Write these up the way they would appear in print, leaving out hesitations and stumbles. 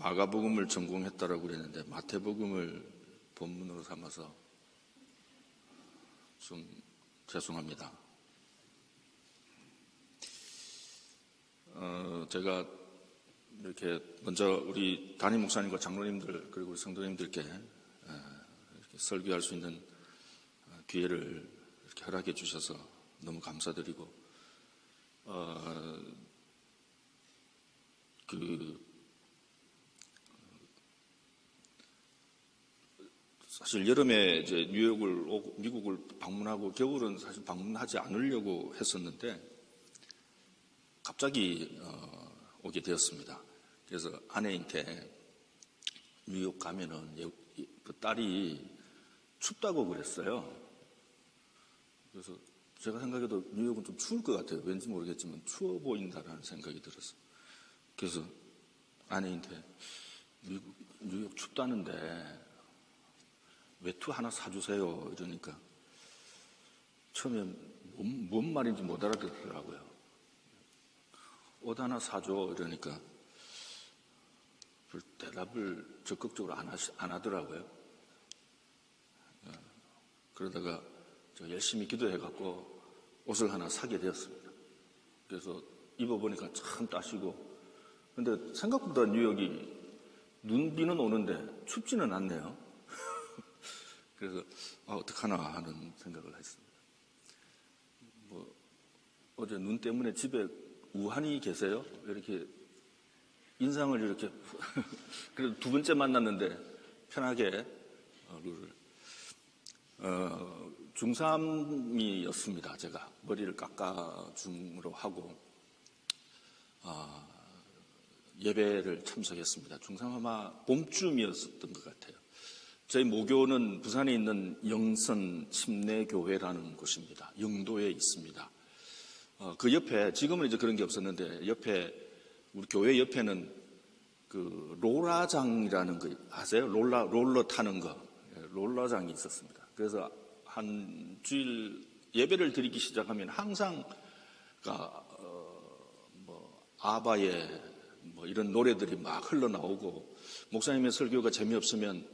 마가복음을 전공했다라고 그랬는데 마태복음을 본문으로 삼아서 좀 죄송합니다. 제가 이렇게 먼저 우리 담임 목사님과 장로님들 그리고 우리 성도님들께 이렇게 설교할 수 있는 기회를 이렇게 허락해 주셔서 너무 감사드리고 사실 여름에 이제 뉴욕을 오고 미국을 방문하고 겨울은 사실 방문하지 않으려고 했었는데 갑자기 오게 되었습니다. 그래서 아내한테 뉴욕 가면은 그 딸이 춥다고 그랬어요. 그래서 제가 생각해도 뉴욕은 좀 추울 것 같아요. 왠지 모르겠지만 추워 보인다라는 생각이 들었어요. 그래서 아내한테 뉴욕 춥다는데 외투 하나 사주세요 이러니까 처음에 뭔 말인지 못 알아듣더라고요. 옷 하나 사줘 이러니까 대답을 적극적으로 안 하더라고요. 그러다가 제가 열심히 기도해갖고 옷을 하나 사게 되었습니다. 그래서 입어보니까 참 따시고, 근데 생각보다 뉴욕이 눈비는 오는데 춥지는 않네요. 그래서 어떡하나 하는 생각을 했습니다. 어제 눈 때문에 집에 우한이 계세요? 이렇게 인상을 이렇게 그래도 두 번째 만났는데 편하게 룰을 중3이었습니다. 제가 머리를 깎아줌으로 하고 예배를 참석했습니다. 중3 아마 봄쯤이었던 것 같아요. 저희 모교는 부산에 있는 영선 침례교회라는 곳입니다. 영도에 있습니다. 그 옆에 지금은 이제 그런 게 없었는데 옆에 우리 교회 옆에는 그 롤라장이라는 거 아세요? 롤러 타는 거 롤러장이 있었습니다. 그래서 한 주일 예배를 드리기 시작하면 항상 아바의 이런 노래들이 막 흘러나오고 목사님의 설교가 재미없으면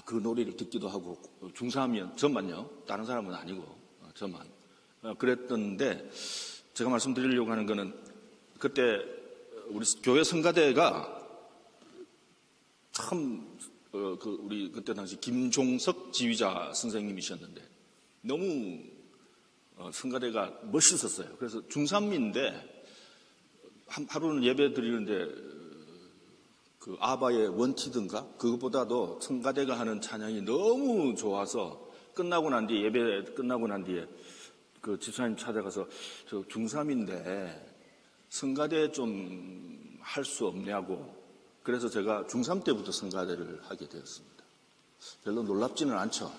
그 노래를 듣기도 하고 중3이면 저만요. 다른 사람은 아니고 저만 그랬던데 제가 말씀드리려고 하는 거는 그때 우리 교회 성가대가 참 우리 그때 당시 김종석 지휘자 선생님이셨는데 너무 성가대가 멋있었어요. 그래서 중3인데 하루는 예배 드리는데 그 아바의 원티든가 그것보다도 성가대가 하는 찬양이 너무 좋아서 예배 끝나고 난 뒤에 그 집사님 찾아가서 저 중3인데 성가대 좀 할 수 없냐고. 그래서 제가 중3 때부터 성가대를 하게 되었습니다. 별로 놀랍지는 않죠.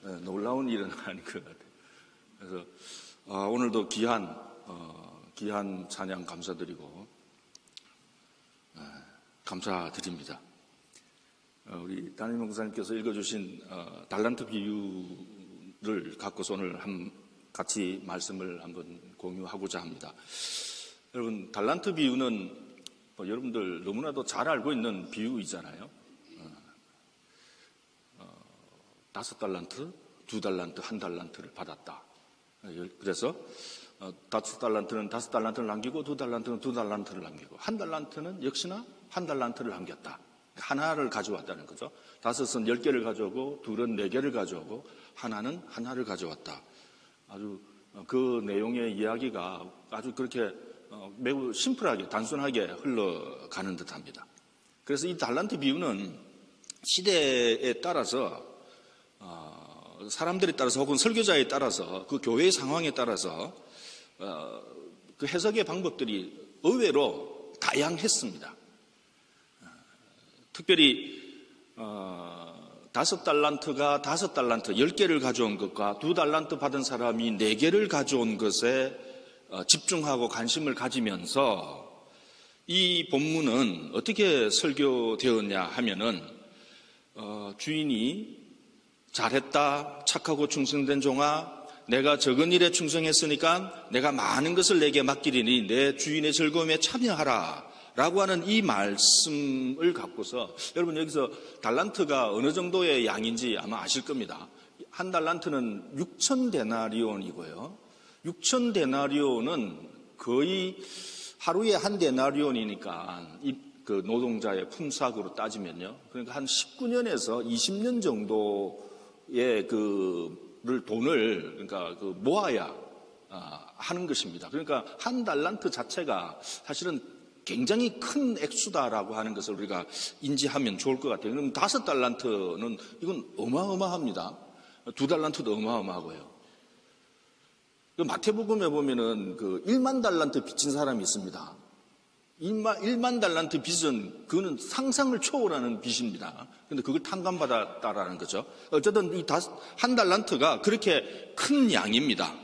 네, 놀라운 일은 아닌 것 같아요. 그래서 오늘도 귀한 찬양 감사드리고 감사드립니다. 우리 담임 목사님께서 읽어주신 달란트 비유를 갖고서 오늘 같이 말씀을 한번 공유하고자 합니다. 여러분, 달란트 비유는 여러분들 너무나도 잘 알고 있는 비유이잖아요. 5달란트, 2달란트, 1달란트를 받았다. 그래서 5달란트는 5달란트를 남기고 2달란트는 2달란트를 남기고 1달란트는 역시나 1달란트를 남겼다. 하나를 가져왔다는 거죠. 5은 10개를 가져오고 2은 4개를 가져오고 하나는 하나를 가져왔다. 아주 그 내용의 이야기가 아주 그렇게 매우 심플하게 단순하게 흘러가는 듯합니다. 그래서 이 달란트 비유는 시대에 따라서 사람들에 따라서 혹은 설교자에 따라서 그 교회의 상황에 따라서 그 해석의 방법들이 의외로 다양했습니다. 특별히 5달란트가 5달란트 10개를 가져온 것과 2달란트 받은 사람이 4개를 가져온 것에 집중하고 관심을 가지면서 이 본문은 어떻게 설교되었냐 하면은 주인이 잘했다, 착하고 충성된 종아, 내가 적은 일에 충성했으니까 내가 많은 것을 내게 맡기리니 내 주인의 즐거움에 참여하라 라고 하는 이 말씀을 갖고서 여러분 여기서 달란트가 어느 정도의 양인지 아마 아실 겁니다. 한 달란트는 6,000데나리온이고요. 6,000데나리온은 거의 하루에 한 데나리온이니까 그 노동자의 품삯으로 따지면요. 그러니까 한 19년에서 20년 정도의 돈을 그러니까 모아야 하는 것입니다. 그러니까 한 달란트 자체가 사실은 굉장히 큰 액수다라고 하는 것을 우리가 인지하면 좋을 것 같아요. 그럼 5달란트는 이건 어마어마합니다. 2달란트도 어마어마하고요. 마태복음에 보면은 1만 달란트 빚진 사람이 있습니다. 1만 달란트 빚은 그거는 상상을 초월하는 빚입니다. 그런데 그걸 탕감받았다라는 거죠. 어쨌든 한 달란트가 그렇게 큰 양입니다.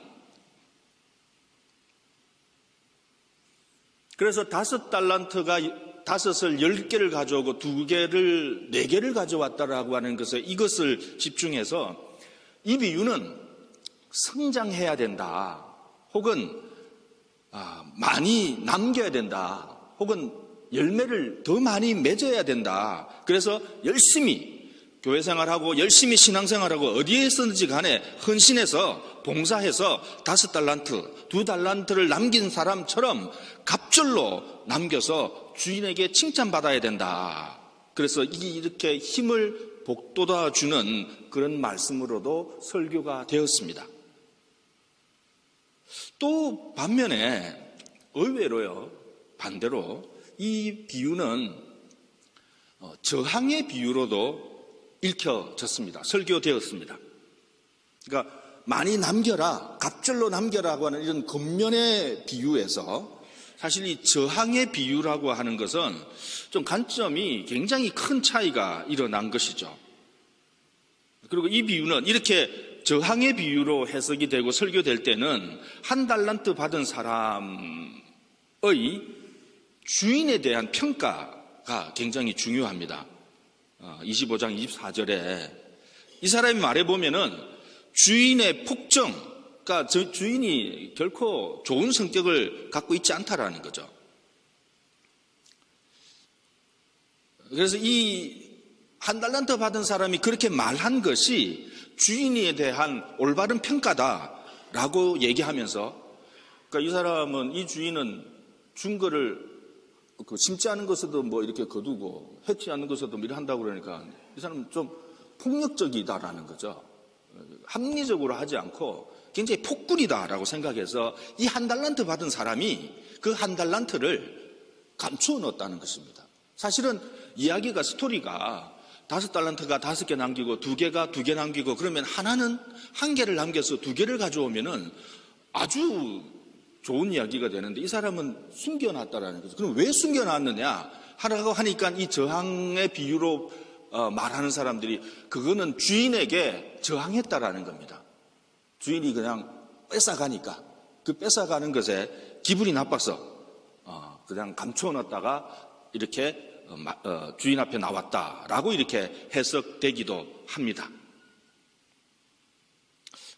그래서 5달란트가 5을 10개를 가져오고 2개를 4개를 가져왔다라고 하는 것에 이것을 집중해서 이 비유는 성장해야 된다. 혹은 많이 남겨야 된다. 혹은 열매를 더 많이 맺어야 된다. 그래서 열심히 교회 생활하고 열심히 신앙생활하고 어디에 있었는지 간에 헌신해서 봉사해서 5달란트, 2달란트를 남긴 사람처럼 갑절로 남겨서 주인에게 칭찬받아야 된다. 그래서 이렇게 힘을 북돋아주는 그런 말씀으로도 설교가 되었습니다. 또 반면에 의외로요, 반대로 이 비유는 저항의 비유로도 읽혀졌습니다. 설교되었습니다. 그러니까 많이 남겨라, 갑절로 남겨라고 하는 이런 겉면의 비유에서 사실 이 저항의 비유라고 하는 것은 좀 관점이 굉장히 큰 차이가 일어난 것이죠. 그리고 이 비유는 이렇게 저항의 비유로 해석이 되고 설교될 때는 한 달란트 받은 사람의 주인에 대한 평가가 굉장히 중요합니다. 25장 24절에 이 사람이 말해보면은 주인의 폭정, 그러니까 주인이 결코 좋은 성격을 갖고 있지 않다라는 거죠. 그래서 이 한 달란트 받은 사람이 그렇게 말한 것이 주인에 대한 올바른 평가다라고 얘기하면서, 그러니까 이 사람은, 이 주인은 준 거를 심지 않은 것에도 이렇게 거두고 해치 않는 것에도 이렇게 한다고 그러니까 이 사람은 좀 폭력적이다라는 거죠. 합리적으로 하지 않고 굉장히 폭군이다라고 생각해서 이 한 달란트 받은 사람이 그 한 달란트를 감추어 넣었다는 것입니다. 사실은 이야기가, 스토리가 5달란트가 5개 남기고 2개가 2개 남기고 그러면 하나는 1개를 남겨서 2개를 가져오면은 아주 좋은 이야기가 되는데 이 사람은 숨겨놨다라는 거죠. 그럼 왜 숨겨놨느냐 하라고 하니까 이 저항의 비유로 말하는 사람들이 그거는 주인에게 저항했다라는 겁니다. 주인이 그냥 뺏어가니까 그 뺏어가는 것에 기분이 나빠서 그냥 감춰놨다가 이렇게 주인 앞에 나왔다라고 이렇게 해석되기도 합니다.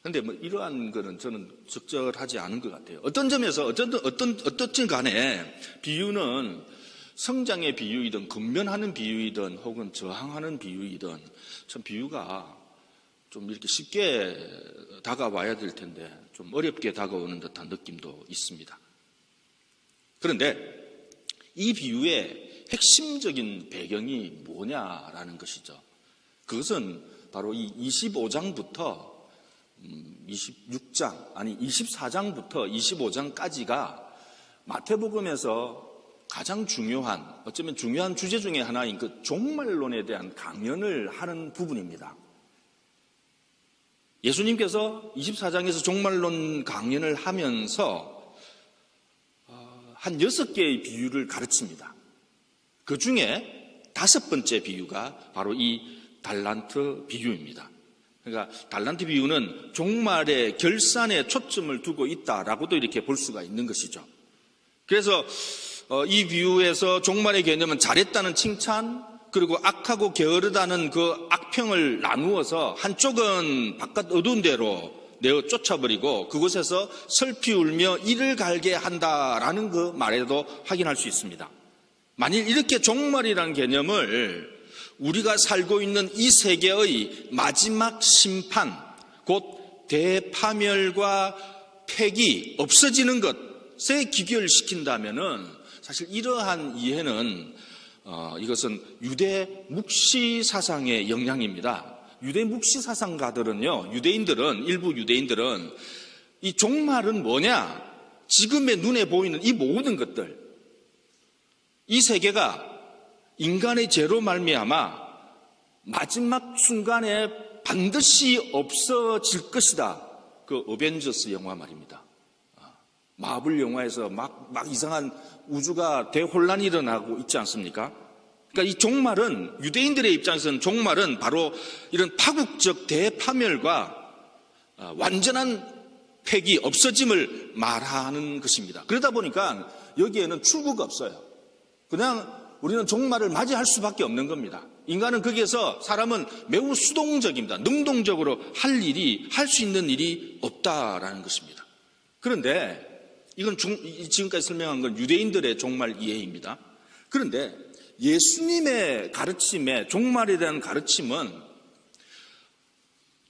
그런데 이러한 거는 저는 적절하지 않은 것 같아요. 어떤 점에서 어떻든 간에 비유는 성장의 비유이든 근면하는 비유이든 혹은 저항하는 비유이든 참 비유가 좀 이렇게 쉽게 다가와야 될 텐데 좀 어렵게 다가오는 듯한 느낌도 있습니다. 그런데 이 비유의 핵심적인 배경이 뭐냐라는 것이죠. 그것은 바로 이 25장부터 24장부터 25장까지가 마태복음에서 가장 중요한, 어쩌면 중요한 주제 중에 하나인 그 종말론에 대한 강연을 하는 부분입니다. 예수님께서 24장에서 종말론 강연을 하면서 한 6개의 비유를 가르칩니다. 그 중에 5번째 비유가 바로 이 달란트 비유입니다. 그러니까 달란트 비유는 종말의 결산에 초점을 두고 있다라고도 이렇게 볼 수가 있는 것이죠. 그래서 이 비유에서 종말의 개념은 잘했다는 칭찬, 그리고 악하고 게으르다는 그 악평을 나누어서 한쪽은 바깥 어두운 데로 내어 쫓아버리고 그곳에서 슬피 울며 이를 갈게 한다라는 그 말에도 확인할 수 있습니다. 만일 이렇게 종말이라는 개념을 우리가 살고 있는 이 세계의 마지막 심판, 곧 대파멸과 폐기, 없어지는 것에 기결시킨다면은 사실 이러한 이해는 이것은 유대 묵시 사상의 영향입니다. 유대 묵시 사상가들은요, 일부 유대인들은 이 종말은 뭐냐? 지금의 눈에 보이는 이 모든 것들, 이 세계가 인간의 죄로 말미암아 마지막 순간에 반드시 없어질 것이다. 그 어벤져스 영화 말입니다. 마블 영화에서 막 이상한 우주가 대혼란이 일어나고 있지 않습니까? 그러니까 이 종말은, 유대인들의 입장에서는 종말은 바로 이런 파국적 대파멸과 완전한 폐기, 없어짐을 말하는 것입니다. 그러다 보니까 여기에는 출구가 없어요. 그냥 우리는 종말을 맞이할 수밖에 없는 겁니다. 인간은 거기에서, 사람은 매우 수동적입니다. 능동적으로 할 수 있는 일이 없다라는 것입니다. 그런데 이건 지금까지 설명한 건 유대인들의 종말 이해입니다. 그런데 예수님의 가르침에, 종말에 대한 가르침은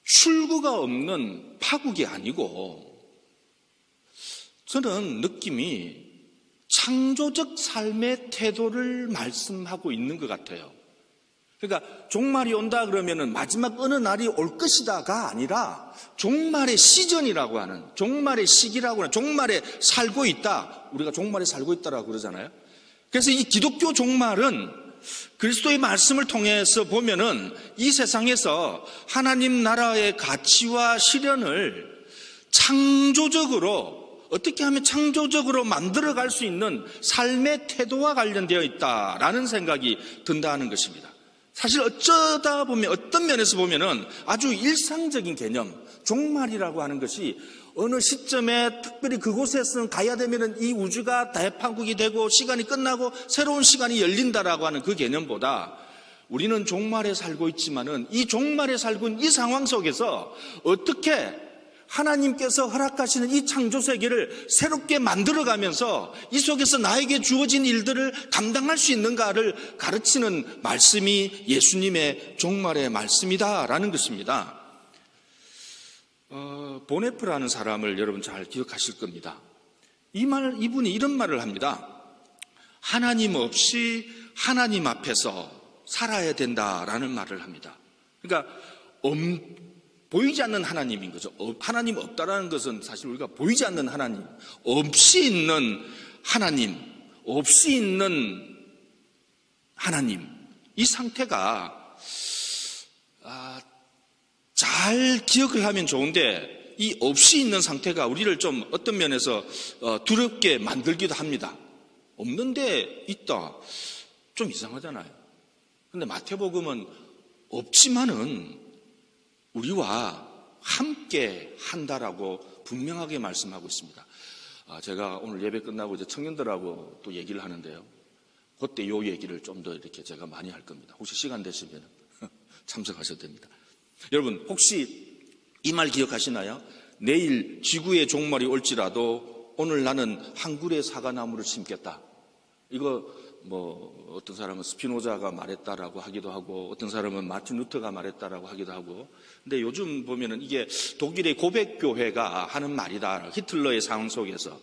출구가 없는 파국이 아니고, 저는 느낌이 창조적 삶의 태도를 말씀하고 있는 것 같아요. 그러니까 종말이 온다 그러면은 마지막 어느 날이 올 것이다가 아니라 종말의 시전이라고 하는, 종말의 시기라고 하는, 종말에 살고 있다. 우리가 종말에 살고 있다라고 그러잖아요. 그래서 이 기독교 종말은 그리스도의 말씀을 통해서 보면은 이 세상에서 하나님 나라의 가치와 실현을 창조적으로, 어떻게 하면 창조적으로 만들어갈 수 있는 삶의 태도와 관련되어 있다라는 생각이 든다는 것입니다. 사실 어쩌다 보면, 어떤 면에서 보면은 아주 일상적인 개념, 종말이라고 하는 것이 어느 시점에 특별히 그곳에서는 가야 되면은 이 우주가 대파국이 되고 시간이 끝나고 새로운 시간이 열린다라고 하는 그 개념보다, 우리는 종말에 살고 있지만은 이 종말에 살고 있는 이 상황 속에서 어떻게 하나님께서 허락하시는 이 창조 세계를 새롭게 만들어가면서 이 속에서 나에게 주어진 일들을 감당할 수 있는가를 가르치는 말씀이 예수님의 종말의 말씀이다라는 것입니다. 보네프라는 사람을 여러분 잘 기억하실 겁니다. 이분이 이런 말을 합니다. 하나님 없이 하나님 앞에서 살아야 된다라는 말을 합니다. 그러니까 보이지 않는 하나님인 거죠. 하나님 없다라는 것은 사실 우리가 보이지 않는 하나님, 없이 있는 하나님, 없이 있는 하나님, 이 상태가 잘 기억을 하면 좋은데, 이 없이 있는 상태가 우리를 좀 어떤 면에서 두렵게 만들기도 합니다. 없는데 있다, 좀 이상하잖아요. 근데 마태복음은 없지만은 우리와 함께 한다라고 분명하게 말씀하고 있습니다. 제가 오늘 예배 끝나고 이제 청년들하고 또 얘기를 하는데요. 그때 요 얘기를 좀 더 이렇게 제가 많이 할 겁니다. 혹시 시간 되시면 참석하셔도 됩니다. 여러분, 혹시 이 말 기억하시나요? 내일 지구의 종말이 올지라도 오늘 나는 한 그루의 사과나무를 심겠다. 이거 어떤 사람은 스피노자가 말했다라고 하기도 하고, 어떤 사람은 마틴 루터가 말했다라고 하기도 하고. 근데 요즘 보면은 이게 독일의 고백교회가 하는 말이다. 히틀러의 상황 속에서.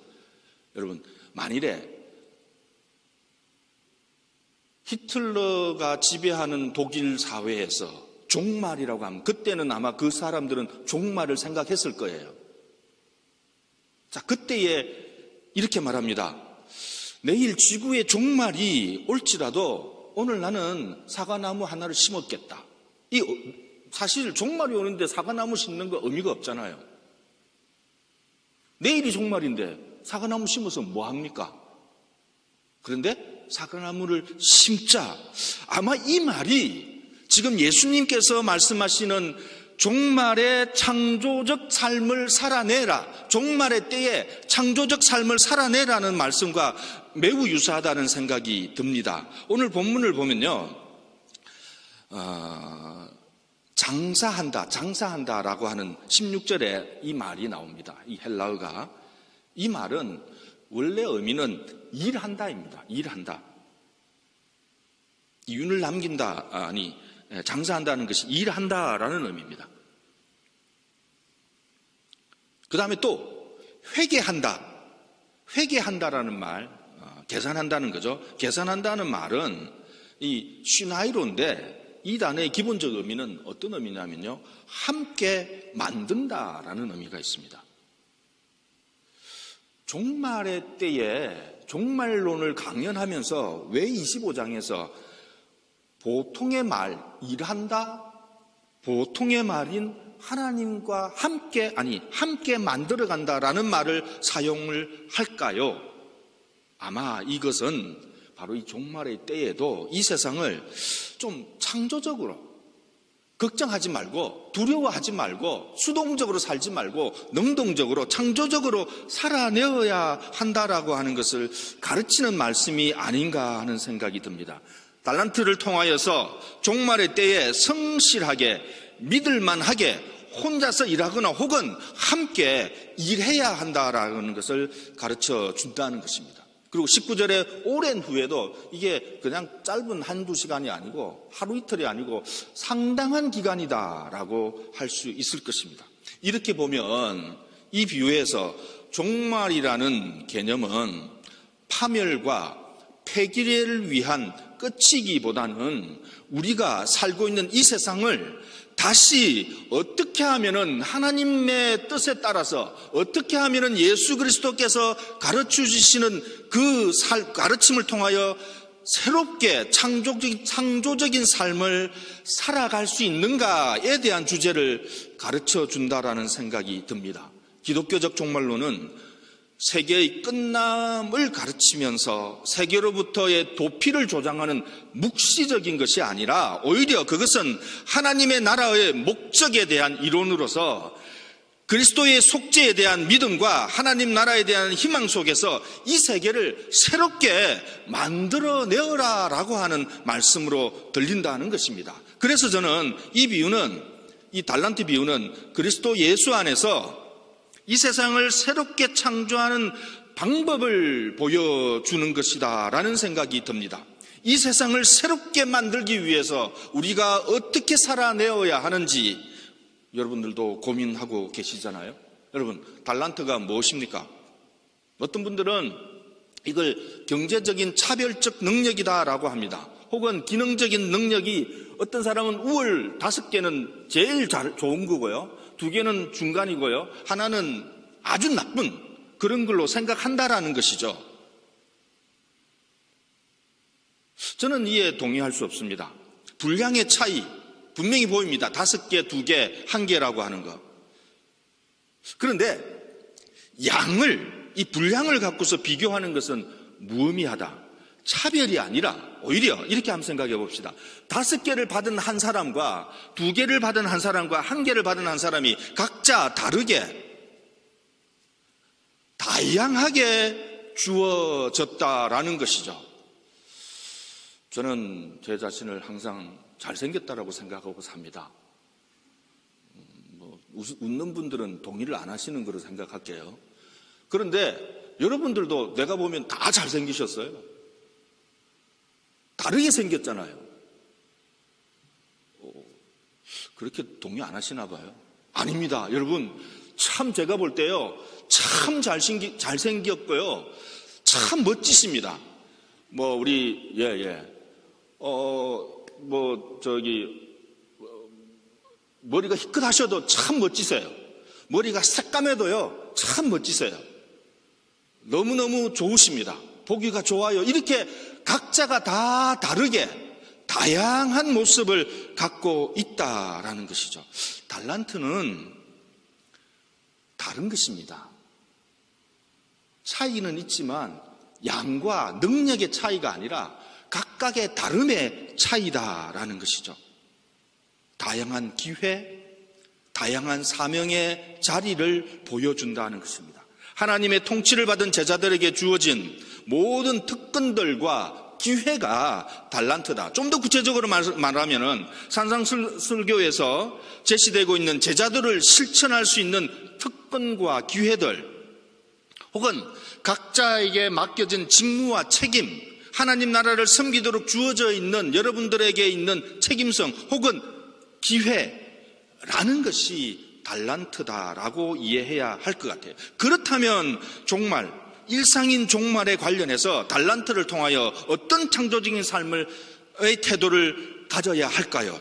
여러분, 만일에 히틀러가 지배하는 독일 사회에서 종말이라고 하면, 그때는 아마 그 사람들은 종말을 생각했을 거예요. 자, 그때에 이렇게 말합니다. 내일 지구의 종말이 올지라도 오늘 나는 사과나무 하나를 심었겠다. 사실 종말이 오는데 사과나무 심는 거 의미가 없잖아요. 내일이 종말인데 사과나무 심어서 뭐 합니까? 그런데 사과나무를 심자. 아마 이 말이 지금 예수님께서 말씀하시는 종말의 창조적 삶을 살아내라, 종말의 때에 창조적 삶을 살아내라는 말씀과 매우 유사하다는 생각이 듭니다. 오늘 본문을 보면요, 장사한다라고 하는 16절에 이 말이 나옵니다. 이 헬라어가. 이 말은 원래 의미는 일한다입니다. 일한다. 이윤을 남긴다, 장사한다는 것이 일한다라는 의미입니다. 그 다음에 또 회계한다라는 말, 계산한다는 거죠. 계산한다는 말은 이 슈나이로인데 이 단어의 기본적 의미는 어떤 의미냐면요, 함께 만든다라는 의미가 있습니다. 종말의 때에 종말론을 강연하면서 왜 25장에서 보통의 말, 일한다, 보통의 말인 하나님과 함께 만들어간다라는 말을 사용을 할까요? 아마 이것은 바로 이 종말의 때에도 이 세상을 좀 창조적으로, 걱정하지 말고 두려워하지 말고 수동적으로 살지 말고 능동적으로 창조적으로 살아내어야 한다라고 하는 것을 가르치는 말씀이 아닌가 하는 생각이 듭니다. 달란트를 통하여서 종말의 때에 성실하게 믿을만하게 혼자서 일하거나 혹은 함께 일해야 한다라는 것을 가르쳐 준다는 것입니다. 그리고 19절에 오랜 후에도 이게 그냥 짧은 한두 시간이 아니고 하루 이틀이 아니고 상당한 기간이다라고 할 수 있을 것입니다. 이렇게 보면 이 비유에서 종말이라는 개념은 파멸과 폐기를 위한 끝이기보다는 우리가 살고 있는 이 세상을 다시 어떻게 하면은 하나님의 뜻에 따라서 어떻게 하면은 예수 그리스도께서 가르쳐 주시는 그 가르침을 통하여 새롭게 창조적인 삶을 살아갈 수 있는가에 대한 주제를 가르쳐 준다라는 생각이 듭니다. 기독교적 종말론은 세계의 끝남을 가르치면서 세계로부터의 도피를 조장하는 묵시적인 것이 아니라 오히려 그것은 하나님의 나라의 목적에 대한 이론으로서 그리스도의 속죄에 대한 믿음과 하나님 나라에 대한 희망 속에서 이 세계를 새롭게 만들어내어라라고 하는 말씀으로 들린다는 것입니다. 그래서 저는 이 달란트 비유는 그리스도 예수 안에서 이 세상을 새롭게 창조하는 방법을 보여주는 것이다라는 생각이 듭니다. 이 세상을 새롭게 만들기 위해서 우리가 어떻게 살아내어야 하는지 여러분들도 고민하고 계시잖아요. 여러분, 달란트가 무엇입니까? 어떤 분들은 이걸 경제적인 차별적 능력이다라고 합니다. 혹은 기능적인 능력이, 어떤 사람은 우월 5개는 제일 좋은 거고요, 2개는 중간이고요, 하나는 아주 나쁜 그런 걸로 생각한다라는 것이죠. 저는 이에 동의할 수 없습니다. 분량의 차이 분명히 보입니다. 5개, 2개, 1개라고 하는 것. 그런데 이 분량을 갖고서 비교하는 것은 무의미하다, 차별이 아니라 오히려 이렇게 한번 생각해 봅시다. 5개를 받은 한 사람과 2개를 받은 한 사람과 1개를 받은 한 사람이 각자 다르게 다양하게 주어졌다라는 것이죠. 저는 제 자신을 항상 잘생겼다라고 생각하고 삽니다. 웃는 분들은 동의를 안 하시는 거로 생각할게요. 그런데 여러분들도 내가 보면 다 잘생기셨어요. 다르게 생겼잖아요. 그렇게 동의 안 하시나 봐요. 아닙니다. 여러분, 참 제가 볼 때요, 참 잘생겼고요, 참 멋지십니다. 머리가 희끗하셔도 참 멋지세요. 머리가 새까매도요, 참 멋지세요. 너무너무 좋으십니다. 보기가 좋아요. 이렇게 각자가 다 다르게 다양한 모습을 갖고 있다라는 것이죠. 달란트는 다른 것입니다. 차이는 있지만 양과 능력의 차이가 아니라 각각의 다름의 차이다라는 것이죠. 다양한 기회, 다양한 사명의 자리를 보여준다는 것입니다. 하나님의 통치를 받은 제자들에게 주어진 모든 특권들과 기회가 달란트다. 좀 더 구체적으로 말하면은 산상설교에서 제시되고 있는 제자들을 실천할 수 있는 특권과 기회들, 혹은 각자에게 맡겨진 직무와 책임, 하나님 나라를 섬기도록 주어져 있는 여러분들에게 있는 책임성 혹은 기회라는 것이 달란트다라고 이해해야 할 것 같아요. 그렇다면 종말, 일상인 종말에 관련해서 달란트를 통하여 어떤 창조적인 삶의 태도를 가져야 할까요?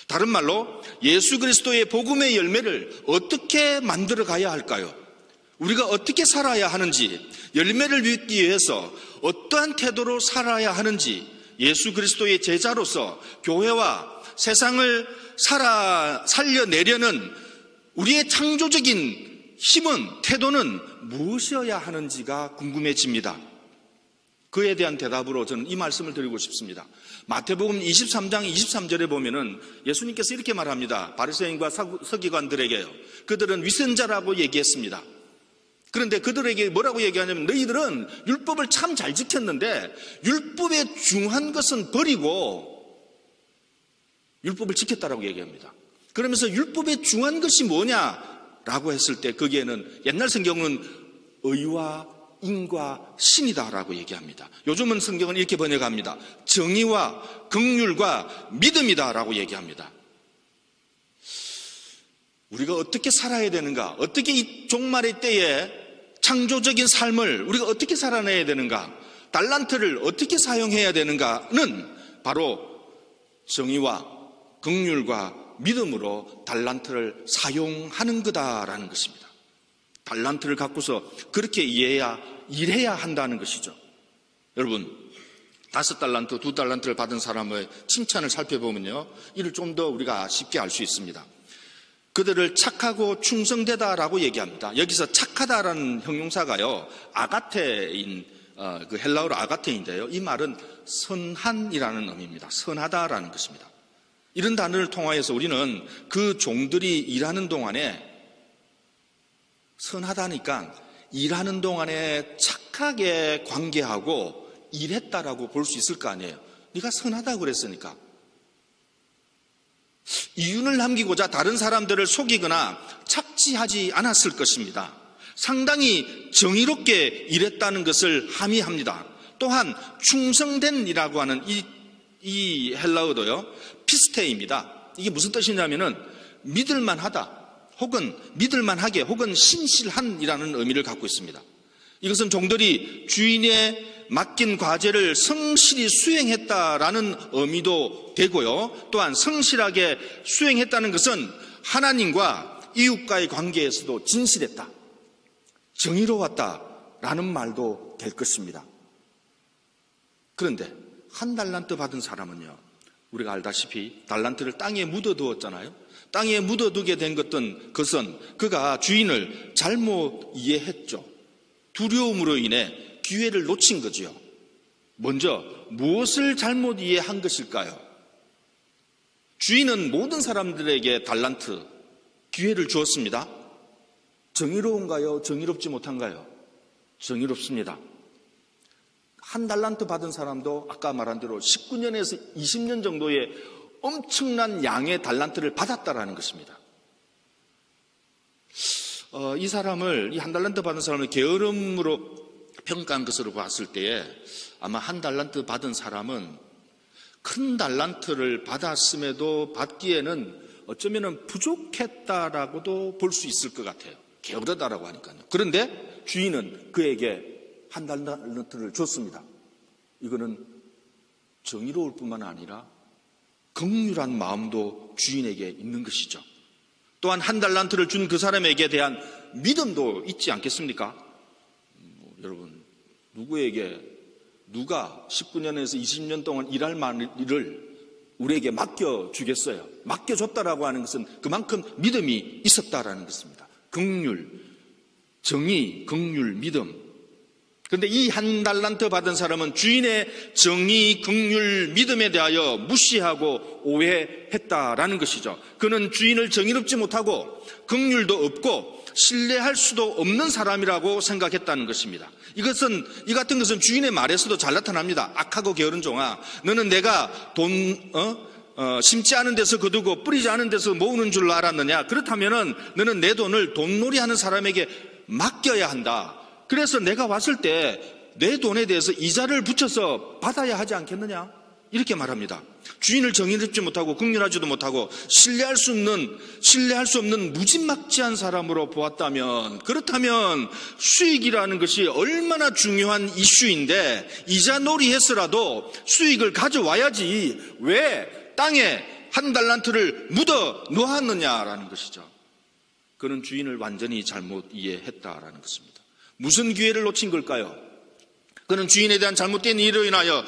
다른 말로 예수 그리스도의 복음의 열매를 어떻게 만들어 가야 할까요? 우리가 어떻게 살아야 하는지, 열매를 맺기 위해서 어떠한 태도로 살아야 하는지, 예수 그리스도의 제자로서 교회와 세상을 살려내려는 우리의 창조적인 힘은, 태도는 무엇이어야 하는지가 궁금해집니다. 그에 대한 대답으로 저는 이 말씀을 드리고 싶습니다. 마태복음 23장 23절에 보면은 예수님께서 이렇게 말합니다. 바리새인과 서기관들에게요. 그들은 위선자라고 얘기했습니다. 그런데 그들에게 뭐라고 얘기하냐면, 너희들은 율법을 참 잘 지켰는데 율법에 중한 것은 버리고 율법을 지켰다라고 얘기합니다. 그러면서 율법에 중한 것이 뭐냐라고 했을 때 거기에는 옛날 성경은 의와 인과 신이다라고 얘기합니다. 요즘은 성경은 이렇게 번역합니다. 정의와 긍휼과 믿음이다라고 얘기합니다. 우리가 어떻게 살아야 되는가? 어떻게 이 종말의 때에 창조적인 삶을 우리가 어떻게 살아내야 되는가? 달란트를 어떻게 사용해야 되는가는 바로 정의와 긍휼과 믿음으로 달란트를 사용하는 거다라는 것입니다. 달란트를 갖고서 그렇게 일해야 한다는 것이죠. 여러분, 5달란트, 2달란트를 받은 사람의 칭찬을 살펴보면요, 이를 좀 더 우리가 쉽게 알 수 있습니다. 그들을 착하고 충성되다라고 얘기합니다. 여기서 착하다라는 형용사가요, 아가테인, 그 헬라어로 아가테인데요, 이 말은 선한이라는 의미입니다. 선하다라는 것입니다. 이런 단어를 통하여서 우리는 그 종들이 일하는 동안에, 선하다니까 일하는 동안에 착하게 관계하고 일했다라고 볼 수 있을 거 아니에요. 네가 선하다고 그랬으니까. 이윤을 남기고자 다른 사람들을 속이거나 착취하지 않았을 것입니다. 상당히 정의롭게 일했다는 것을 함의합니다. 또한 충성된이라고 하는 이 헬라어도요, 피스테입니다. 이게 무슨 뜻이냐면은 믿을만하다, 혹은 믿을만하게, 혹은 신실한이라는 의미를 갖고 있습니다. 이것은 종들이 주인의 맡긴 과제를 성실히 수행했다라는 의미도 되고요, 또한 성실하게 수행했다는 것은 하나님과 이웃과의 관계에서도 진실했다, 정의로웠다라는 말도 될 것입니다. 그런데 1달란트 받은 사람은요, 우리가 알다시피 달란트를 땅에 묻어두었잖아요. 땅에 묻어두게 된 것은 그가 주인을 잘못 이해했죠. 두려움으로 인해 기회를 놓친 거지요. 먼저 무엇을 잘못 이해한 것일까요? 주인은 모든 사람들에게 달란트, 기회를 주었습니다. 정의로운가요? 정의롭지 못한가요? 정의롭습니다. 1달란트 받은 사람도 아까 말한 대로 19년에서 20년 정도의 엄청난 양의 달란트를 받았다라는 것입니다. 이 1달란트 받은 사람을 게으름으로 평가한 것으로 봤을 때에 아마 1달란트 받은 사람은 큰 달란트를 받았음에도 받기에는 어쩌면 부족했다라고도 볼 수 있을 것 같아요. 게으르다라고 하니까요. 그런데 주인은 그에게 1달란트를 줬습니다. 이거는 정의로울 뿐만 아니라 긍휼한 마음도 주인에게 있는 것이죠. 또한 1달란트를 준 그 사람에게 대한 믿음도 있지 않겠습니까? 여러분, 누가 19년에서 20년 동안 일할 만한 일을 우리에게 맡겨주겠어요? 맡겨줬다라고 하는 것은 그만큼 믿음이 있었다라는 것입니다. 긍휼, 정의, 긍휼, 믿음. 그런데 이 1달란트 받은 사람은 주인의 정의, 긍휼, 믿음에 대하여 무시하고 오해했다라는 것이죠. 그는 주인을 정의롭지 못하고 긍휼도 없고 신뢰할 수도 없는 사람이라고 생각했다는 것입니다. 이 같은 것은 주인의 말에서도 잘 나타납니다. 악하고 게으른 종아, 너는 내가 심지 않은 데서 거두고 뿌리지 않은 데서 모으는 줄 알았느냐? 그렇다면은 너는 내 돈을 돈놀이하는 사람에게 맡겨야 한다. 그래서 내가 왔을 때 내 돈에 대해서 이자를 붙여서 받아야 하지 않겠느냐? 이렇게 말합니다. 주인을 정의롭지 못하고 긍휼하지도 못하고 신뢰할 수 없는 무지막지한 사람으로 보았다면, 그렇다면 수익이라는 것이 얼마나 중요한 이슈인데 이자 놀이해서라도 수익을 가져와야지 왜 땅에 한 달란트를 묻어 놓았느냐라는 것이죠. 그는 주인을 완전히 잘못 이해했다라는 것입니다. 무슨 기회를 놓친 걸까요? 그는 주인에 대한 잘못된 일로 인하여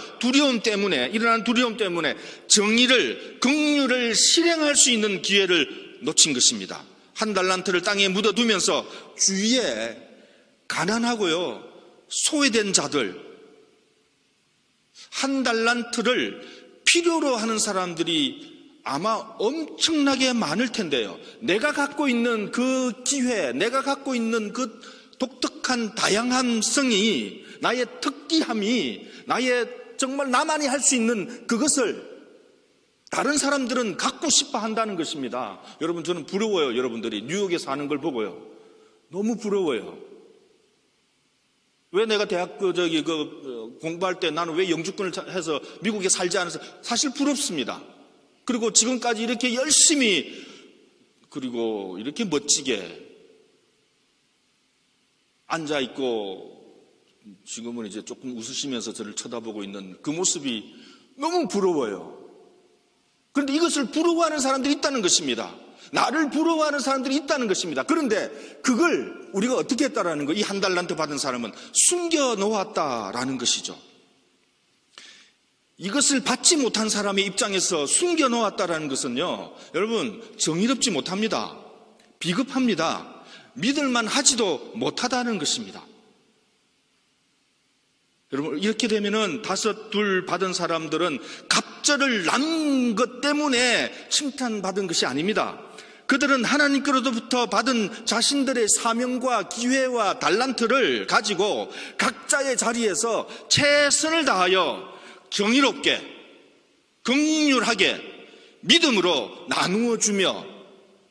일어난 두려움 때문에 정의를, 긍휼을 실행할 수 있는 기회를 놓친 것입니다. 한 달란트를 땅에 묻어두면서 주위에 가난하고요, 소외된 자들, 한 달란트를 필요로 하는 사람들이 아마 엄청나게 많을 텐데요. 내가 갖고 있는 그 기회, 내가 갖고 있는 그 독특한 다양함성이, 나의 특기함이, 나의 정말 나만이 할 수 있는 그것을 다른 사람들은 갖고 싶어 한다는 것입니다. 여러분, 저는 부러워요. 여러분들이 뉴욕에 사는 걸 보고요. 너무 부러워요. 왜 내가 대학 공부할 때 나는 왜 영주권을 해서 미국에 살지 않아서 사실 부럽습니다. 그리고 지금까지 이렇게 열심히, 그리고 이렇게 멋지게 앉아있고, 지금은 이제 조금 웃으시면서 저를 쳐다보고 있는 그 모습이 너무 부러워요. 그런데 이것을 부러워하는 사람들이 있다는 것입니다. 나를 부러워하는 사람들이 있다는 것입니다. 그런데 그걸 우리가 어떻게 했다라는 거, 이 한 달란트 받은 사람은 숨겨놓았다라는 것이죠. 이것을 받지 못한 사람의 입장에서 숨겨놓았다라는 것은요, 여러분, 정의롭지 못합니다. 비겁합니다. 믿을만 하지도 못하다는 것입니다. 여러분, 이렇게 되면은 둘 받은 사람들은 갑절을 난 것 때문에 칭찬받은 것이 아닙니다. 그들은 하나님께로부터 받은 자신들의 사명과 기회와 달란트를 가지고 각자의 자리에서 최선을 다하여 정의롭게, 긍휼하게, 믿음으로 나누어 주며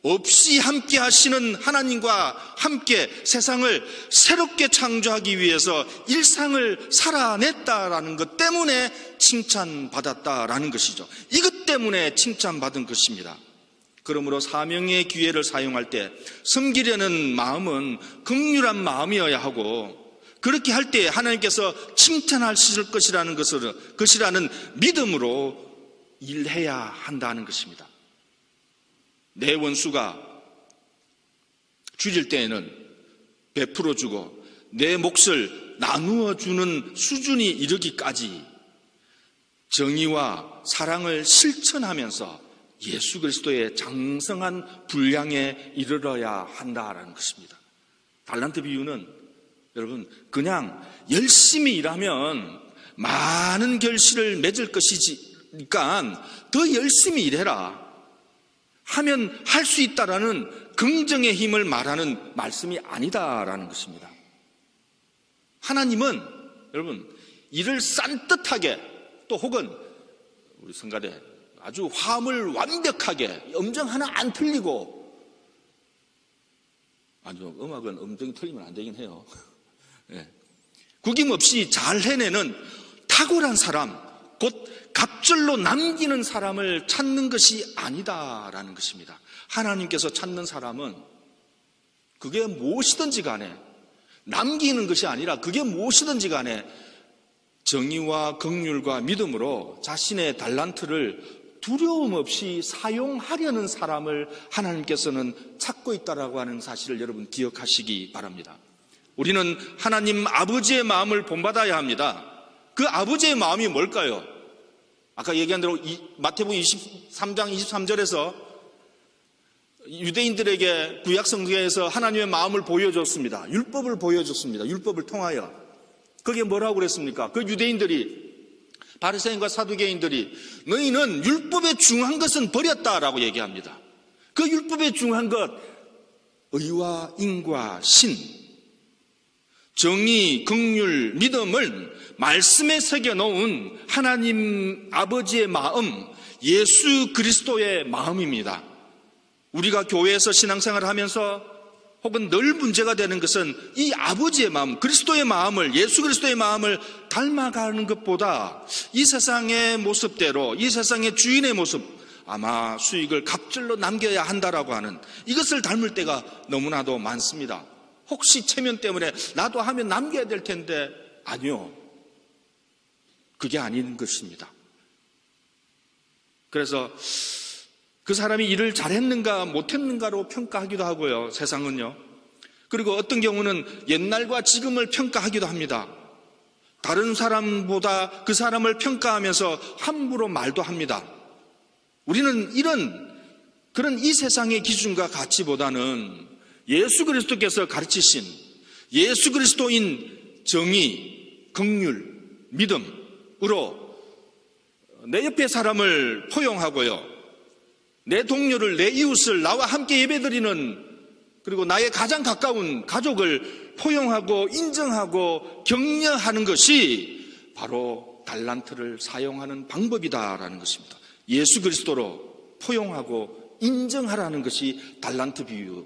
없이 함께 하시는 하나님과 함께 세상을 새롭게 창조하기 위해서 일상을 살아냈다라는 것 때문에 칭찬받았다라는 것이죠. 이것 때문에 칭찬받은 것입니다. 그러므로 사명의 기회를 사용할 때 섬기려는 마음은 긍휼한 마음이어야 하고, 그렇게 할 때 하나님께서 칭찬하실 것이라는 믿음으로 일해야 한다는 것입니다. 내 원수가 줄일 때에는 베풀어 주고 내 몫을 나누어 주는 수준이 이르기까지 정의와 사랑을 실천하면서 예수 그리스도의 장성한 분량에 이르러야 한다라는 것입니다. 달란트 비유는 여러분, 그냥 열심히 일하면 많은 결실을 맺을 것이니까 더 열심히 일해라 하면 할 수 있다라는 긍정의 힘을 말하는 말씀이 아니다라는 것입니다. 하나님은 여러분, 일을 산뜻하게, 또 혹은 우리 성가대 아주 화음을 완벽하게, 음정 하나 안 틀리고, 아주 음악은 음정이 틀리면 안 되긴 해요. 네. 구김없이 잘 해내는 탁월한 사람, 곧 갑절로 남기는 사람을 찾는 것이 아니다라는 것입니다. 하나님께서 찾는 사람은 그게 무엇이든지 간에, 남기는 것이 아니라 그게 무엇이든지 간에 정의와 긍휼과 믿음으로 자신의 달란트를 두려움 없이 사용하려는 사람을 하나님께서는 찾고 있다라고 하는 사실을 여러분 기억하시기 바랍니다. 우리는 하나님 아버지의 마음을 본받아야 합니다. 그 아버지의 마음이 뭘까요? 아까 얘기한 대로 마태복음 23장 23절에서 유대인들에게 구약성경에서 하나님의 마음을 보여줬습니다. 율법을 보여줬습니다. 율법을 통하여. 그게 뭐라고 그랬습니까? 그 유대인들이, 바리새인과 사두개인들이 너희는 율법에 중한 것은 버렸다라고 얘기합니다. 그 율법에 중한 것, 의와 인과 신, 정의, 긍휼, 믿음을 말씀에 새겨놓은 하나님 아버지의 마음, 예수 그리스도의 마음입니다. 우리가 교회에서 신앙생활을 하면서 혹은 늘 문제가 되는 것은 이 아버지의 마음, 그리스도의 마음을, 예수 그리스도의 마음을 닮아가는 것보다 이 세상의 모습대로, 이 세상의 주인의 모습, 아마 수익을 갑절로 남겨야 한다라고 하는 이것을 닮을 때가 너무나도 많습니다. 혹시 체면 때문에 나도 하면 남겨야 될 텐데, 아니요. 그게 아닌 것입니다. 그래서 그 사람이 일을 잘했는가 못했는가로 평가하기도 하고요, 세상은요. 그리고 어떤 경우는 옛날과 지금을 평가하기도 합니다. 다른 사람보다 그 사람을 평가하면서 함부로 말도 합니다. 우리는 그런 이 세상의 기준과 가치보다는 예수 그리스도께서 가르치신 예수 그리스도인 정의, 긍휼, 믿음으로 내 옆에 사람을 포용하고요, 내 동료를, 내 이웃을, 나와 함께 예배드리는, 그리고 나의 가장 가까운 가족을 포용하고 인정하고 격려하는 것이 바로 달란트를 사용하는 방법이다라는 것입니다. 예수 그리스도로 포용하고 인정하라는 것이 달란트 비유.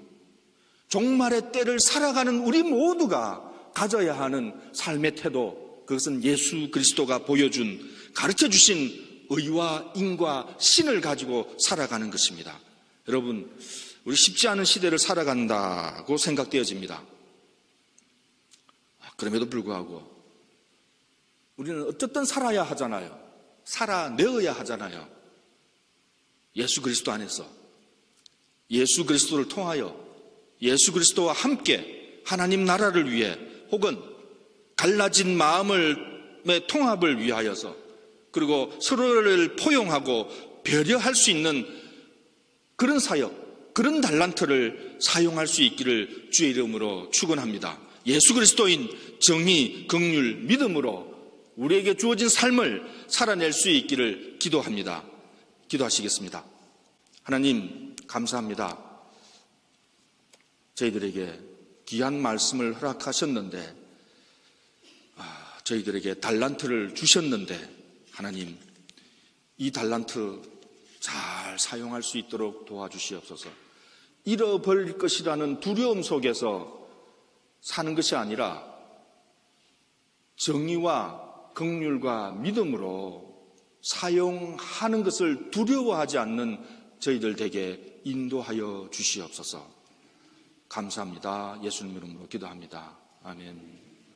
종말의 때를 살아가는 우리 모두가 가져야 하는 삶의 태도, 그것은 예수 그리스도가 보여준, 가르쳐 주신 의와 인과 신을 가지고 살아가는 것입니다. 여러분, 우리 쉽지 않은 시대를 살아간다고 생각되어집니다. 그럼에도 불구하고 우리는 어쨌든 살아야 하잖아요. 살아내어야 하잖아요. 예수 그리스도 안에서, 예수 그리스도를 통하여, 예수 그리스도와 함께 하나님 나라를 위해, 혹은 갈라진 마음의 통합을 위하여서, 그리고 서로를 포용하고 배려할 수 있는 그런 사역, 그런 달란트를 사용할 수 있기를 주의 이름으로 축원합니다. 예수 그리스도인 정의, 긍휼, 믿음으로 우리에게 주어진 삶을 살아낼 수 있기를 기도합니다. 기도하시겠습니다. 하나님, 감사합니다. 저희들에게 귀한 말씀을 허락하셨는데, 저희들에게 달란트를 주셨는데, 하나님, 이 달란트 잘 사용할 수 있도록 도와주시옵소서. 잃어버릴 것이라는 두려움 속에서 사는 것이 아니라 정의와 긍휼과 믿음으로 사용하는 것을 두려워하지 않는 저희들 되게 인도하여 주시옵소서. 감사합니다. 예수님 이름으로 기도합니다. 아멘.